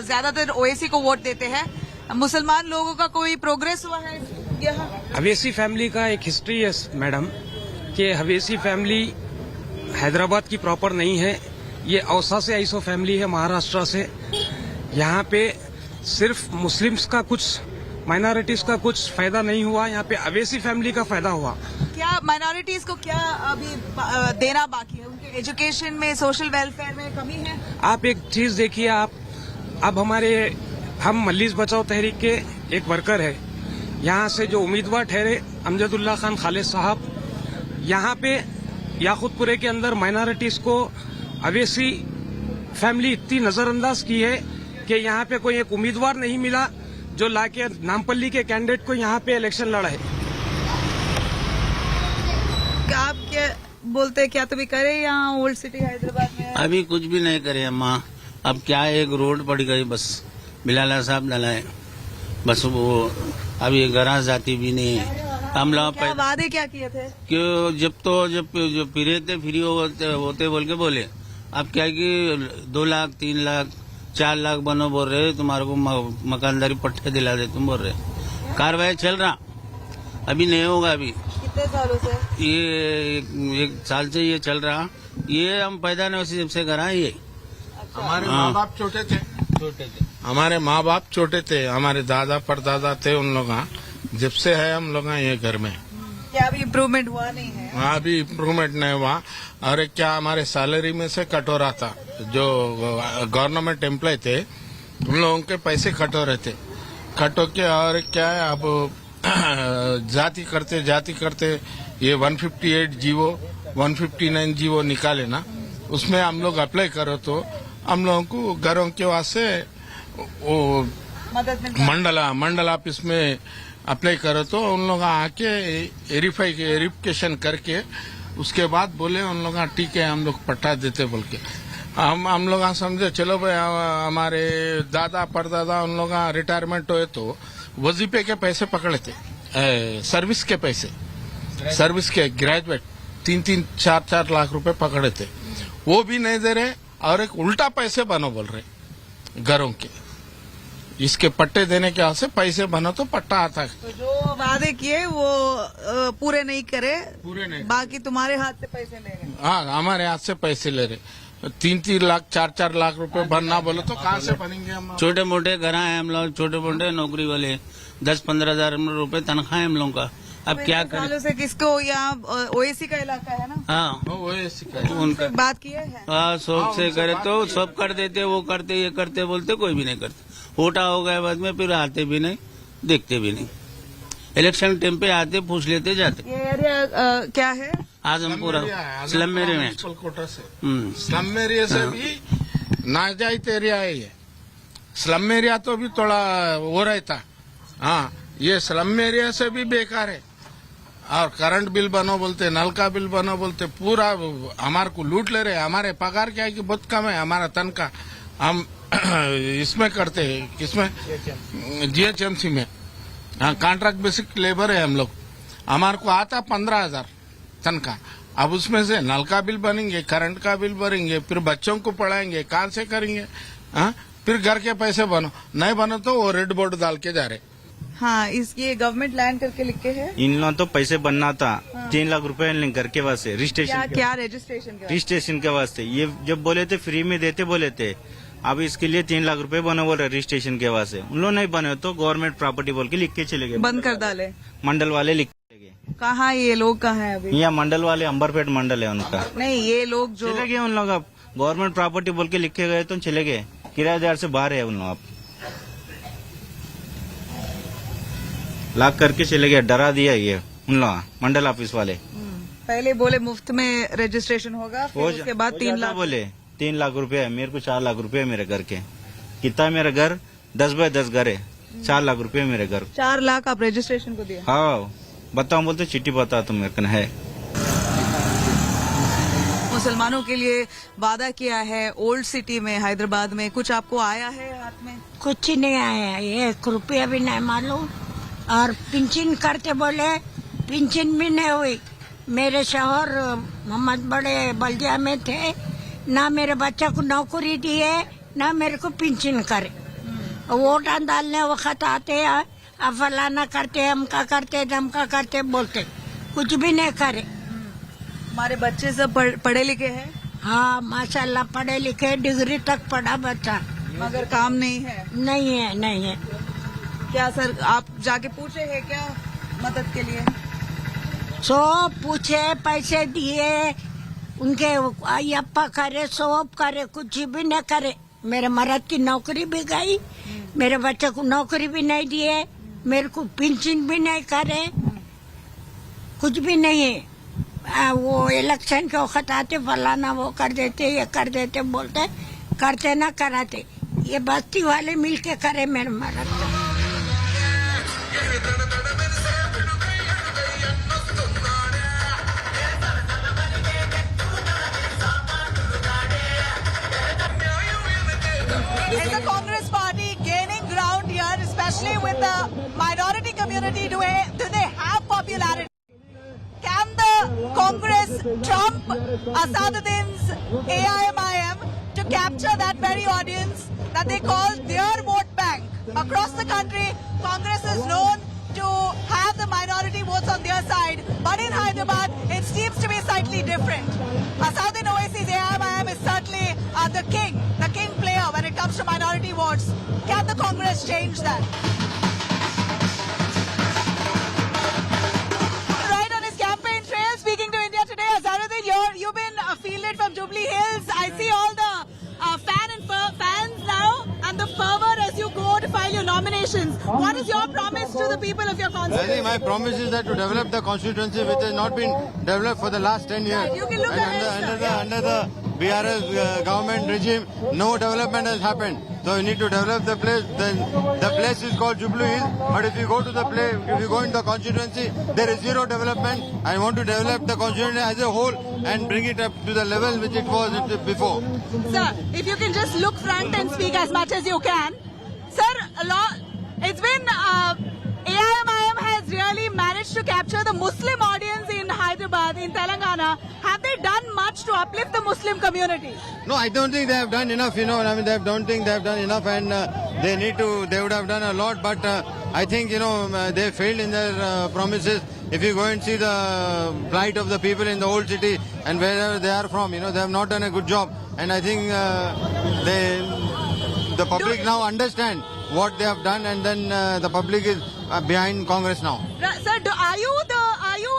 ज़्यादातर ओएसी को vote देते हैं. मुसलमान लोगों का कोई progress हुआ है यहाँ? हवेसी फैमिली का एक हिस्ट्री है मैडम कि हवेसी फैमिली हैदराबाद की प्रॉपर नहीं है. ये औसा से आइसो फैमिली है, महाराष्ट्र से. यहाँ पे सिर्फ मुस्लिम्स का कुछ, माइनॉरिटीज का कुछ फायदा नहीं हुआ, यहाँ पे अवेसी फैमिली का फायदा हुआ. क्या माइनॉरिटीज को क्या अभी देना बाकी है? उनके एजुकेशन में, सोशल वेलफेयर में कमी है? आप एक चीज देखिए, आप अब हम मल्लीस बचाओ तहरीक के एक वर्कर है, यहाँ से जो उम्मीदवार ठहरे अमजदुल्ला खान खालिद साहब, यहाँ पे याकूतपुरे के अंदर माइनॉरिटीज को अवेसी फैमिली इतनी नजरअंदाज की है कि यहाँ पे कोई एक उम्मीदवार नहीं मिला जो लाके नामपल्ली के कैंडिडेट को यहाँ पे इलेक्शन लड़ाए. आप क्या बोलते हैं, क्या तो भी करे यहाँ ओल्ड सिटी हैदराबाद में? अभी कुछ भी नहीं करे अम्मा. अब क्या एक रोड पड़ गई, बस बिलाला साहब डलाए, बस वो अभी गराज जाती भी नहीं है. हम लोग वादे क्या किए थे? क्यों जब फिरे थे फ्री होते बोल के बोले. अब क्या कि 2 लाख 3 लाख 4 लाख बनो बोल रहे, तुम्हारे को मकानदारी पट्टे दिला दे तुम बोल रहे. कार्रवाई चल रहा, अभी नहीं होगा. अभी कितने सालों से? ये 1 साल से ये चल रहा. ये हम पैदा नहीं से करा ये। हमारे माँ बाप छोटे थे। हमारे माँ बाप छोटे थे, हमारे दादा परदादा थे उन लोग। जब से है हम लोग ये घर में। क्या अभी इम्प्रूवमेंट हुआ नहीं है? अभी इम्प्रूवमेंट नहीं हुआ। और क्या हमारे सैलरी में से कट हो रहा था, जो गवर्नमेंट एम्प्लॉय थे उन लोगों के पैसे कट हो रहे थे। कट हो के और क्या है अब जाति करते ये 158 जीवो 159 जीवो निकाले ना, उसमें हम लोग अप्लाई करो तो हम लोगों को घरों के वास्ते वो मंडल ऑफिस में अप्लाई करो तो उन लोग आके वेरिफिकेशन करके उसके बाद बोले उन लोग ठीक है हम लोग पट्टा देते बोल के। हम लोग समझे चलो भाई हमारे दादा परदादा उन लोग रिटायरमेंट हुए तो वजीफे के पैसे पकड़े थे, सर्विस के पैसे, सर्विस के ग्रेजुएट 3-4 लाख रुपए पकड़े थे, वो भी नहीं दे रहे। और एक उल्टा पैसे बनो बोल रहे घरों के, इसके पट्टे देने के वास्ते पैसे बनो तो पट्टा आता है। तो जो वादे किए वो पूरे नहीं करे, बाकी तुम्हारे हाथ से पैसे ले रहे। हाँ, हमारे हाथ से पैसे ले रहे। 3-3 लाख 4-4 लाख रुपए भरना बोलो तो कहाँ से बनेंगे हम? छोटे मोटे घर हैं हम लोग, छोटे मोटे नौकरी वाले, 10-15 हजार रुपए तनख्वाह है हम लोग का। अब क्या करें? सालों से किसको, यहाँ ओएसी का इलाका है ना? हाँ, ओएसी का उनका बात किए है। हाँ, सब से करे तो सब कर देते, वो करते ये करते बोलते, कोई भी नहीं करते। वोटा हो गए बाद में फिर आते भी नहीं, देखते भी नहीं। इलेक्शन टाइम पे आते, पूछ लेते, जाते। ये एरिया क्या है? आजमपुर स्लम एरिया में। स्लम एरिया से भी नाजायज एरिया है ये। स्लम एरिया तो भी थोड़ा हो रहता। हाँ, ये स्लम एरिया से भी बेकार है। और करंट बिल बनो बोलते, नल का बिल बनो बोलते, पूरा हमारे को लूट ले रहे। हमारे पगार क्या है कि बहुत कम है हमारा तनख्वाह, हम इसमें करते हैं, किसमें? जीएचएमसी में। हाँ, कॉन्ट्रैक्ट बेसिक लेबर है हम लोग। हमारे को आता 15,000 तनख्वाह। अब उसमें से नल का बिल बनेंगे, करंट का बिल भरेंगे, फिर बच्चों को पढ़ाएंगे, कहाँ से करेंगे? हाँ, फिर घर के पैसे बनो, नहीं बनो तो वो रेड बोर्ड डाल के जा रहे। हाँ, ये गवर्नमेंट लैंड करके लिखे है। इन लोगों तो पैसे बनना था 3 लाख रुपए घर के वास्ते, रजिस्ट्रेशन क्या रजिस्ट्रेशन के वास्ते। ये जब बोले थे फ्री में देते बोले थे, अब इसके लिए 3 लाख रुपए बनो बोल रहे रजिस्ट्रेशन के वास्ते। उन लोग नहीं बने तो गवर्नमेंट प्रॉपर्टी बोल के लिख के चले गए, बंद कर डाले। मंडल वाले लिख के गए। कहाँ ये लोग कहाँ है अभी? यहाँ मंडल वाले, अंबरपेट मंडल है उनका। नहीं, ये लोग जो चले गए उन लोग, अब गवर्नमेंट प्रॉपर्टी बोल के लिखे गए तो चले गए, किराएदार से बाहर है उन लोग। अब लाख करके चले गए, डरा दिया ये उन लोग मंडल ऑफिस वाले। पहले बोले मुफ्त में रजिस्ट्रेशन होगा, फिर उसके बाद 3 लाख बोले। 3 लाख रुपए है, मेरे को 4 लाख रुपए है मेरे घर के। कितना मेरा घर? 10 बाय 10 घर है, 4 लाख रुपए मेरे घर। 4 लाख आप रजिस्ट्रेशन को दिया? हाँ, बताओ बोलते चिट्ठी बता तुम मेरे को है। मुसलमानों के लिए वादा किया है ओल्ड सिटी में हैदराबाद में, कुछ आपको आया है हाथ में? कुछ नहीं आया, 1 रुपया भी नहीं मालूम। और पिंचिन करते बोले, पिंचिन भी नहीं हुई। मेरे शौहर मोहम्मद बड़े बल्दिया में थे, ना मेरे बच्चा को नौकरी दिए, ना मेरे को पिंचिन करे। वोट डालने वक्त आते हैं, अब फलाना करते, हमका करते, धमका करते, बोलते, कुछ भी नहीं करे। हमारे बच्चे सब पढ़े लिखे हैं? हाँ, माशाल्लाह पढ़े लिखे, डिग्री तक पढ़ा बच्चा, मगर काम नहीं है। नहीं है। क्या सर, आप जाके पूछे हैं क्या मदद के लिए? सब पूछे, पैसे दिए, उनके अप्पा करे, सब करे, कुछ भी नहीं करे। मेरे मर्द की नौकरी भी गई, मेरे बच्चे को नौकरी भी नहीं दिए, मेरे को पेंशन भी नहीं करे, कुछ भी नहीं है। वो इलेक्शन के वक्त आते, फलाना वो कर देते, ये कर देते, बोलते, करते ना कराते। ये बस्ती वाले मिलके करे मेरे मर्द। Is the Congress Party gaining ground here, especially with the minority community? Do they have popularity? Can the Congress trump Asaduddin's AIMIM to capture that very audience that they call their vote bank? Across the country, Congress is known to have the minority votes on their side, but in Hyderabad, it seems to be slightly different. Asaduddin Owaisi's the king player when it comes to minority votes. Can the Congress change that? Right on his campaign trail, speaking to India Today, Azaruddin, you've been fielded from Jubilee Hills. I see all the fans now and the fervor as you go to file your nominations. What is your promise to the people of your constituency? I think my promise is that to develop the constituency which has not been developed for the last 10 years. Right, you can look Under the BRS government regime, no development has happened. So you need to develop the place. Then the place is called Jubilee Hills. But if you go to the place, if you go in the constituency, there is zero development. I want to develop the constituency as a whole and bring it up to the level which it was before. Sir, if you can just look front and speak as much as you can. Sir, it's been AIMIM has really managed to capture the Muslim audience in Hyderabad, in Telangana. Have they done much to uplift the Muslim community? No, I don't think they have done enough, I mean, don't think they have done enough, and they would have done a lot, but I think, they failed in their promises. If you go and see the plight of the people in the old city and wherever they are from, they have not done a good job, and I think the public now understand what they have done, and then the public is behind Congress now. Sir, are you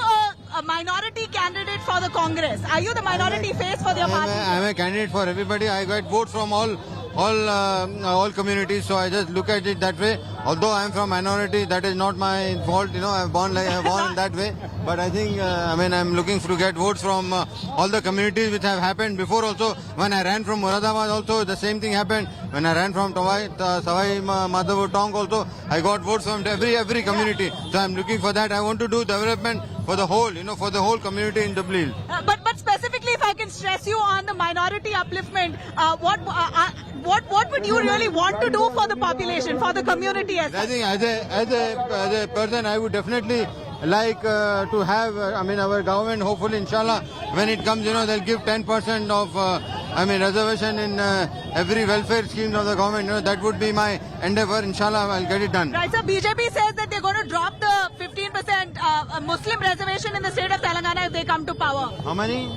a minority candidate for the Congress? Are you the minority face for your party? I am a candidate for everybody. I got votes from all communities, so I just look at it that way. Although I am from minority, that is not my fault. I was born in that way. But I think, I am looking to get votes from all the communities which have happened before. Also, when I ran from Moradabad, also the same thing happened. When I ran from Savai Madhya Tong, also I got votes from every community. So I am looking for that. I want to do development for the whole, for the whole community in Jubilee Hills. But specifically, if I can stress you on the minority upliftment, what would you really want to do for the population, for the community? I think as a person, I would definitely like to have, our government, hopefully, inshallah, when it comes, they'll give 10% of, reservation in every welfare scheme of the government. That would be my endeavor. Inshallah, I'll get it done. Right, so BJP says that they're going to drop the 15% Muslim reservation in the state of Telangana if they come to power. How many?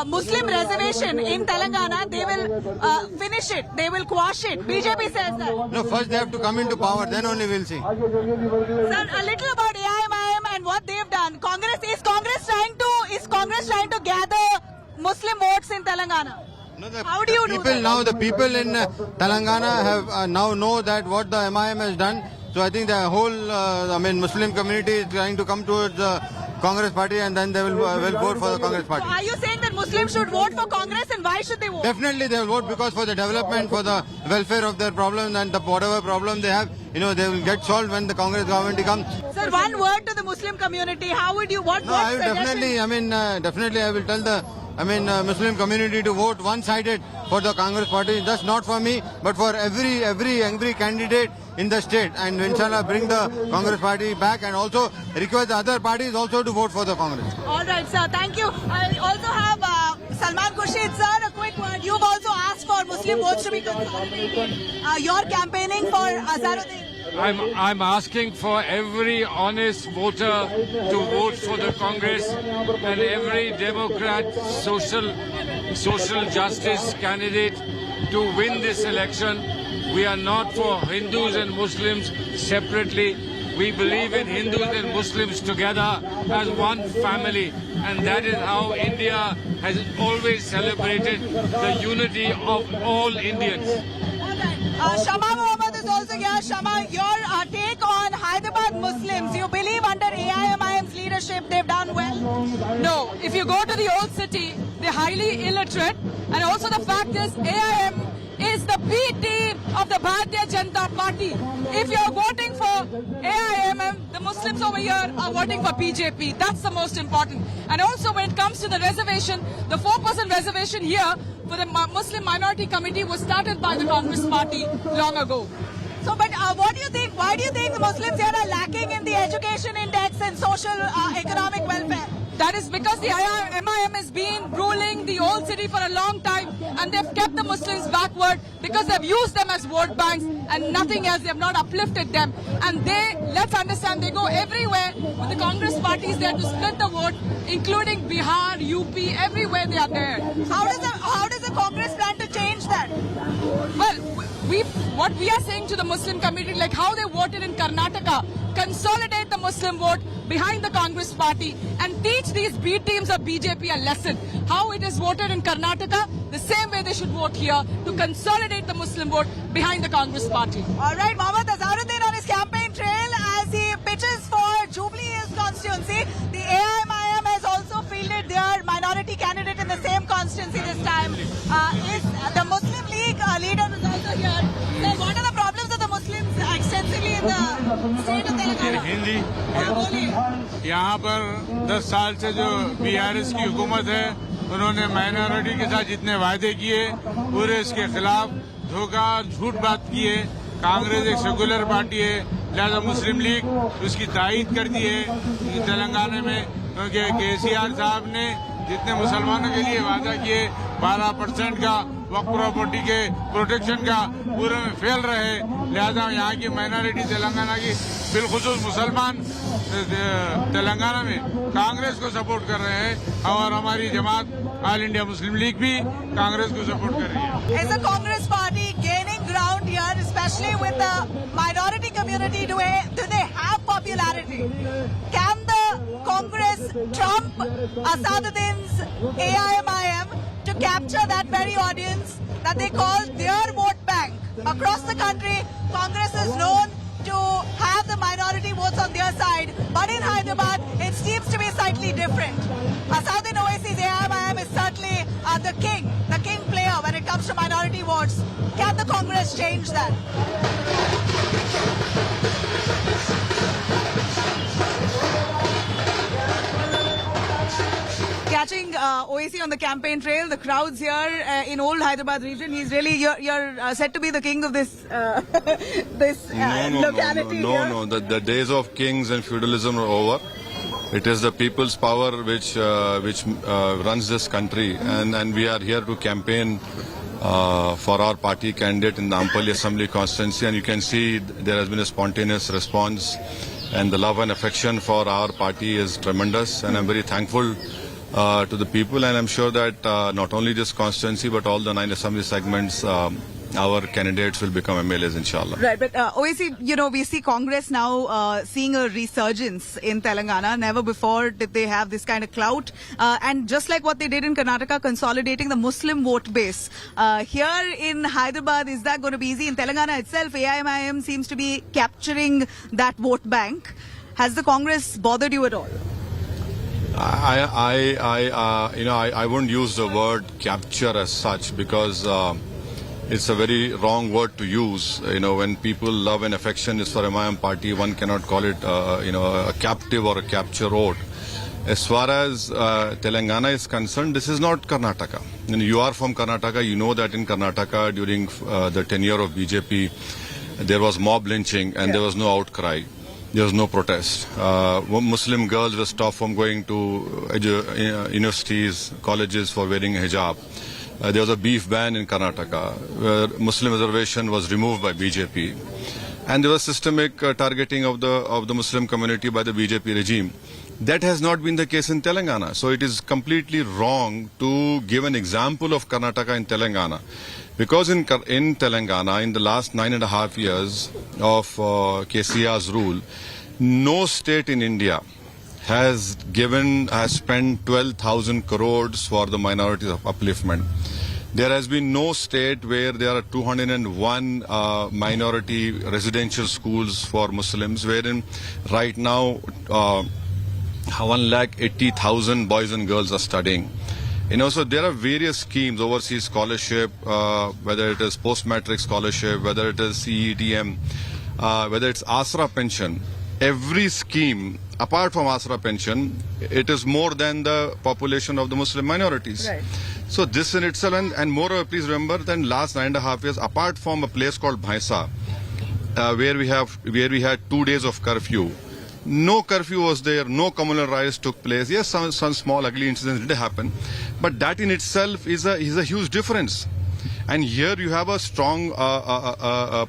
Muslim reservation in Telangana, they will finish it. They will quash it. BJP says that. No, first they have to come into power, then only we'll see. Sir, a little about AIMIM and what they've done. Is Congress trying to gather Muslim votes in Telangana? No, how do you do that? Now the people in Telangana have now know that what the MIM has done. So I think the whole Muslim community is trying to come towards the Congress party, and then they will vote for the Congress party. So are you saying that Muslims should vote for Congress, and why should they vote? Definitely they will vote, because for the development, for the welfare of their problems, and whatever problem they have, they will get solved when the Congress government comes. Sir, one word to the Muslim community. How would you? What definitely I will tell the Muslim community to vote one-sided for the Congress party. Just not for me, but for every candidate in the state, and inshallah bring the Congress party back, and also request the other parties also to vote for the Congress. All right, sir. Thank you. I also have Salman Khurshid, sir. A quick word. You've also asked for Muslim votes to be consolidated. You're campaigning for Azaruddin. I'm asking for every honest voter to vote for the Congress, and every Democrat social justice candidate to win this election. We are not for Hindus and Muslims separately. We believe in Hindus and Muslims together as one family, and that is how India has always celebrated the unity of all Indians. Shama Mohammed is also here. Shama, your take on Hyderabad Muslims. You believe under AIMIM's leadership they've done well? No. If you go to the old city, they're highly illiterate, and also the fact is AIM is the B team of the Bharatiya Janata Party. If you're voting for AIMM, the Muslims over here are voting for BJP. That's the most important. And also when it comes to the reservation, the 4% reservation here for the Muslim minority committee was started by the Congress party long ago. So, but what do you think? Why do you think the Muslims here are lacking in the education index and social economic welfare? That is because the AIMIM has been ruling the old city for a long time, and they've kept the Muslims backward because they've used them as vote banks and nothing else. They have not uplifted them. And let's understand, they go everywhere with the Congress parties there to split the vote, including Bihar, UP, everywhere they are there. How does the Congress plan to change that? Well, what we are saying to the Muslim community, like how they voted in Karnataka, consolidate the Muslim vote behind the Congress party and teach these B teams of BJP a lesson. How it is voted in Karnataka, the same way they should vote here to consolidate the Muslim vote behind the Congress party. All right, Mohammad Azharuddin on his campaign trail as he pitches for Jubilee Hills constituency. The AIMIM has also fielded their minority candidate in the same constituency this time. Is the Muslim League leader is also here. So what are the problems of the Muslims extensively in the state of Telangana? Hindi यहाँ पर 10 साल से जो BRS की हुकूमत है, उन्होंने minority के साथ जितने वायदे किए पूरे इसके खिलाफ धोखा झूठ बात किए। कांग्रेस एक सेकुलर पार्टी है, लिहाजा मुस्लिम लीग उसकी तायीद कर दी है तेलंगाना में, क्योंकि केसीआर साहब ने जितने मुसलमानों के लिए वादा किए 12% का वक्फ प्रॉपर्टी के प्रोटेक्शन का पूरे में फेल रहे। लिहाजा यहाँ की माइनॉरिटी तेलंगाना की बिलखुसूस मुसलमान तेलंगाना में कांग्रेस को सपोर्ट कर रहे हैं और हमारी जमात ऑल इंडिया मुस्लिम लीग भी कांग्रेस को सपोर्ट कर रही है। Is the Congress party gaining ground here, especially with the minority community? Do they have popularity? Can the Congress trump Asaduddin's AIMIM to capture that very audience that they call their vote bank? Across the country, Congress is known to have the minority votes on their side, but in Hyderabad, it seems to be slightly different. Asaduddin Owaisi's AIMIM is certainly the king player when it comes to minority votes. Can the Congress change that? Catching Owaisi on the campaign trail, the crowds here in old Hyderabad region. He's really you're said to be the king of this locality. No. The days of kings and feudalism are over. It is the people's power which runs this country, and we are here to campaign for our party candidate in the Ampally Assembly constituency, and you can see there has been a spontaneous response, and the love and affection for our party is tremendous, and I'm very thankful to the people, and I'm sure that not only this constituency but all the 9 assembly segments, our candidates will become MLAs, inshallah. Right, but Owaisi, we see Congress now seeing a resurgence in Telangana. Never before did they have this kind of clout. And just like what they did in Karnataka, consolidating the Muslim vote base. Here in Hyderabad, is that going to be easy? In Telangana itself, AIMIM seems to be capturing that vote bank. Has the Congress bothered you at all? I wouldn't use the word capture as such, because it's a very wrong word to use. When people love and affection is for a MIM party, one cannot call it a captive or a capture vote. As far as Telangana is concerned, this is not Karnataka. You are from Karnataka, you know that in Karnataka during the tenure of BJP there was mob lynching and there was no outcry. There was no protest. Muslim girls were stopped from going to universities, colleges for wearing a hijab. There was a beef ban in Karnataka, where Muslim reservation was removed by BJP, and there was systemic targeting of the Muslim community by the BJP regime. That has not been the case in Telangana. So it is completely wrong to give an example of Karnataka in Telangana, because in Telangana, in the last 9.5 years of KCR's rule, no state in India has spent 12,000 crores for the minorities of upliftment. There has been no state where there are 201 minority residential schools for Muslims, wherein right now 180,000 boys and girls are studying. So there are various schemes, overseas scholarship, whether it is post-matric scholarship, whether it is CETM, whether it's Asra pension. Every scheme, apart from Asra pension, it is more than the population of the Muslim minorities. Right. So this in itself, and moreover, please remember that in last 9.5 years, apart from a place called Bhaisa, where we had 2 days of curfew, No curfew was there, no communal riots took place. Yes, some small ugly incidents did happen, but that in itself is a huge difference. And here you have a strong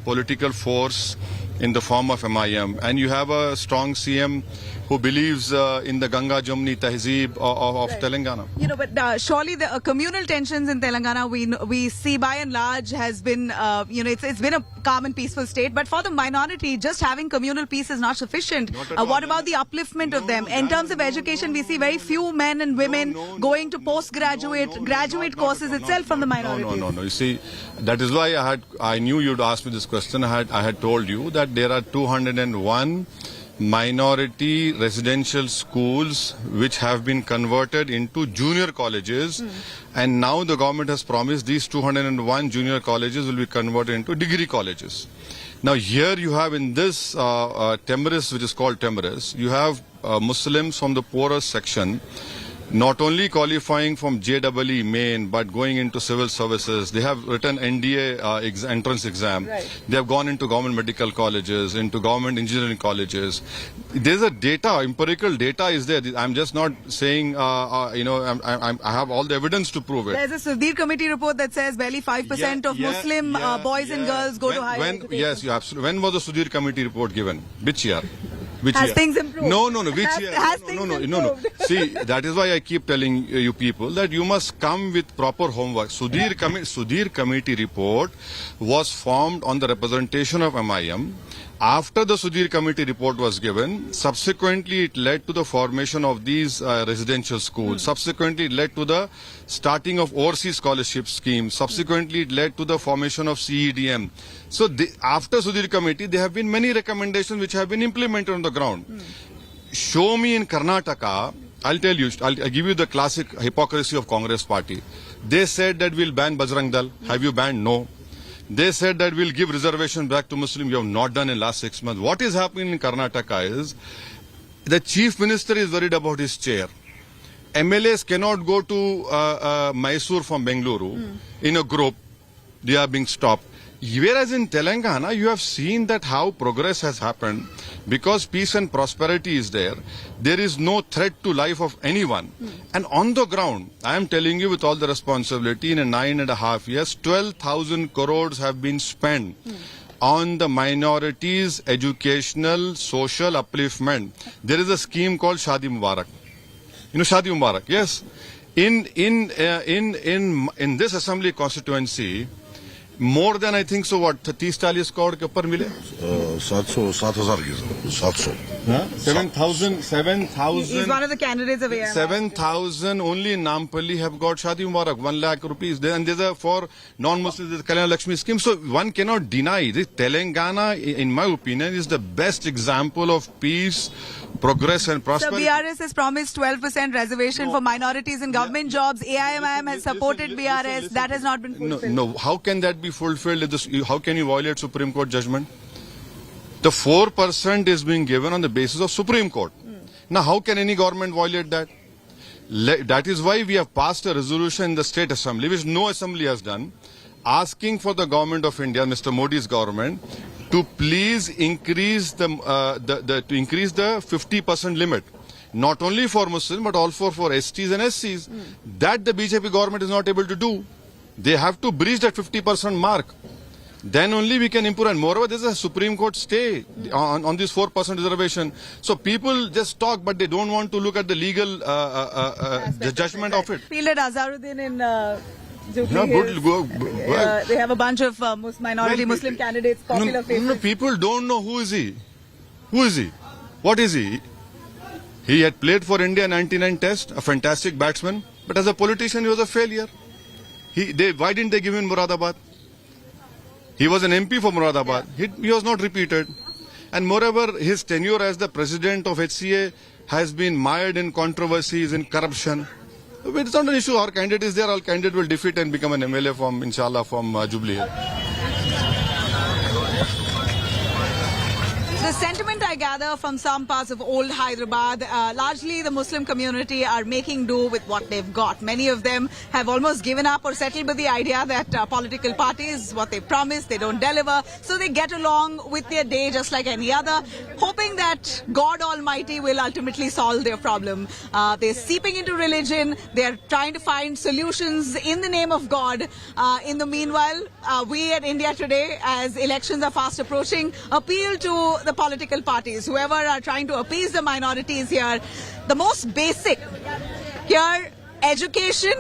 political force in the form of MIM, and you have a strong CM who believes in the Ganga Jamni Tehzeeb of Telangana. You know, but surely the communal tensions in Telangana we see by and large has been, it's been a calm and peaceful state. But for the minority, just having communal peace is not sufficient. What about the upliftment of them? In terms of education, we see very few men and women going to graduate courses itself from the minority. No. You see, that is why I knew you'd ask me this question. I had told you that there are 201 minority residential schools which have been converted into junior colleges, and now the government has promised these 201 junior colleges will be converted into degree colleges. Now here you have in this Temeris, which is called Temeris, you have Muslims from the poorest section not only qualifying from JEE main but going into civil services. They have written NDA entrance exam. Right. They have gone into government medical colleges, into government engineering colleges. There's a data, empirical data is there. I'm just not saying, I have all the evidence to prove it. There's a Sudhir committee report that says barely 5% of Muslim boys and girls go to higher education. Yes, you absolutely. When was the Sudhir committee report given? Which year? Has things improved? No. Which year? No. See, that is why I keep telling you people that you must come with proper homework. Sudhir committee report was formed on the representation of MIM. After the Sudhir committee report was given, subsequently it led to the formation of these residential schools. Subsequently it led to the starting of overseas scholarship schemes. Subsequently it led to the formation of CEDM. So after Sudhir committee, there have been many recommendations which have been implemented on the ground. Show me in Karnataka, I'll tell you, I'll give you the classic hypocrisy of Congress party. They said that we'll ban Bajrang Dal. Have you banned? No. They said that we'll give reservation back to Muslims. You have not done in last 6 months. What is happening in Karnataka is the chief minister is worried about his chair. MLAs cannot go to Mysore from Bengaluru in a group. They are being stopped. Whereas in Telangana, you have seen that how progress has happened because peace and prosperity is there. There is no threat to life of anyone. And on the ground, I am telling you with all the responsibility, in 9.5 years, 12,000 crores have been spent on the minorities' educational, social upliftment. There is a scheme called Shadi Mubarak. You know Shadi Mubarak? Yes. In this assembly constituency, more than I think so, what 30-40 crore के ऊपर मिले 7,000 की 700 7,000 He's one of the candidates of AIMIM. 7,000 only in Nampally have got Shadi Mubarak, 1 lakh rupees. And there's a for non-Muslims, there's a Kalyana Lakshmi scheme. So one cannot deny this. Telangana, in my opinion, is the best example of peace, progress and prosperity. So BRS has promised 12% reservation for minorities in government jobs. AIMIM has supported BRS. That has not been fulfilled. No. How can that be fulfilled? How can you violate Supreme Court judgment? The 4% is being given on the basis of Supreme Court. Now, how can any government violate that? That is why we have passed a resolution in the State Assembly, which no assembly has done, asking for the government of India, Mr. Modi's government, to please increase the 50% limit, not only for Muslims but also for STs and SCs. That the BJP government is not able to do. They have to breach that 50% mark. Then only we can improve. And moreover, there is a Supreme Court stay on this 4% reservation. So people just talk, but they don't want to look at the legal judgment of it. Fielded Azharuddin in they have a bunch of minority Muslim candidates, popular favorites. No, people don't know who is he. Who is he? What is he? He had played for India 99 Test, a fantastic batsman, but as a politician he was a failure. Why didn't they give him Moradabad? He was an MP for Moradabad. He was not repeated. And moreover, his tenure as the president of HCA has been mired in controversies, in corruption. It's not an issue. Our candidate is there. Our candidate will defeat and become an MLA from, inshallah, from Jubilee. The sentiment I gather, from some parts of old Hyderabad, largely the Muslim community are making do with what they've got. Many of them have almost given up or settled with the idea that political parties, what they promise, they don't deliver. So they get along with their day just like any other, hoping that God Almighty will ultimately solve their problem. They're seeping into religion. They're trying to find solutions in the name of God. In the meanwhile, we at India Today, as elections are fast approaching, appeal to the political parties, whoever are trying to appease the minorities here. The most basic here, education,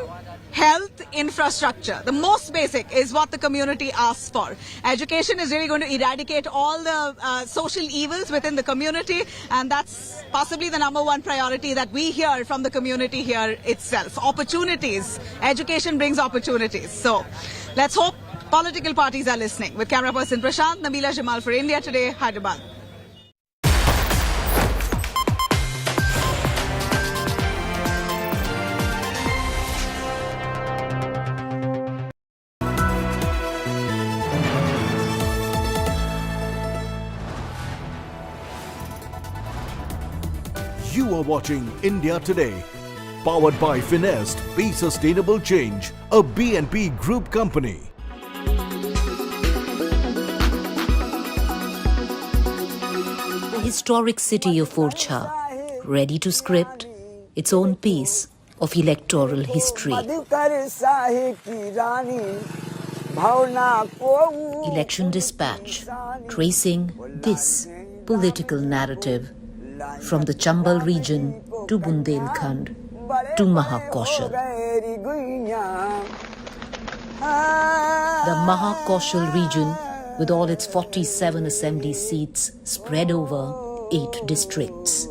health, infrastructure. The most basic is what the community asks for. Education is really going to eradicate all the social evils within the community, and that's possibly the number one priority that we hear from the community here itself. Opportunities. Education brings opportunities. So let's hope political parties are listening. With camera person Prashant, Nabila Jamal for India Today, Hyderabad. You are watching India Today, powered by Finest, Be Sustainable Change, a BNP Group company. The historic city of Orchha, ready to script its own piece of electoral history. Election Dispatch, tracing this political narrative from the Chambal region to Bundelkhand to Mahakoshal. The Mahakoshal region, with all its 47 assembly seats spread over 8 districts.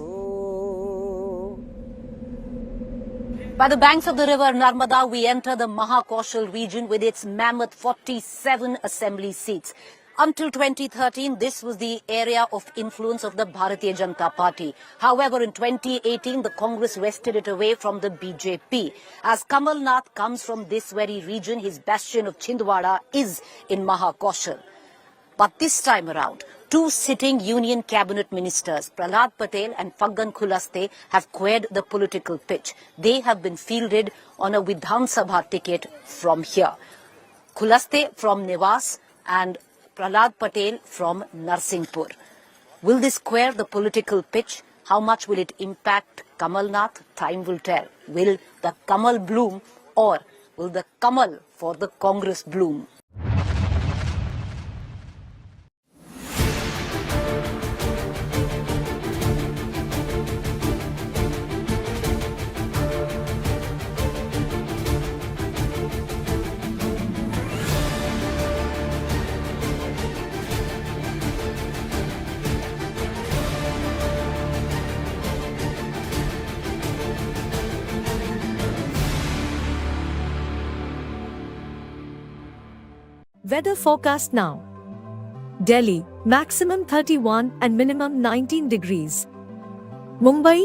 By the banks of the river Narmada, we enter the Mahakoshal region with its mammoth 47 assembly seats. Until 2013, this was the area of influence of the Bharatiya Janata Party. However, in 2018, the Congress wrested it away from the BJP. As Kamal Nath comes from this very region, his bastion of Chhindwara is in Mahakoshal. But this time around, 2 sitting union cabinet ministers, Prahlad Patel and Phaggan Khulaste, have queered the political pitch. They have been fielded on a Vidhan Sabha ticket from here. Khulaste from Nevas and Prahlad Patel from Narsinghpur. Will this square the political pitch? How much will it impact Kamal Nath? Time will tell. Will the Kamal bloom, or will the Kamal for the Congress bloom? Weather forecast now. Delhi, maximum 31 and minimum 19 degrees. Mumbai,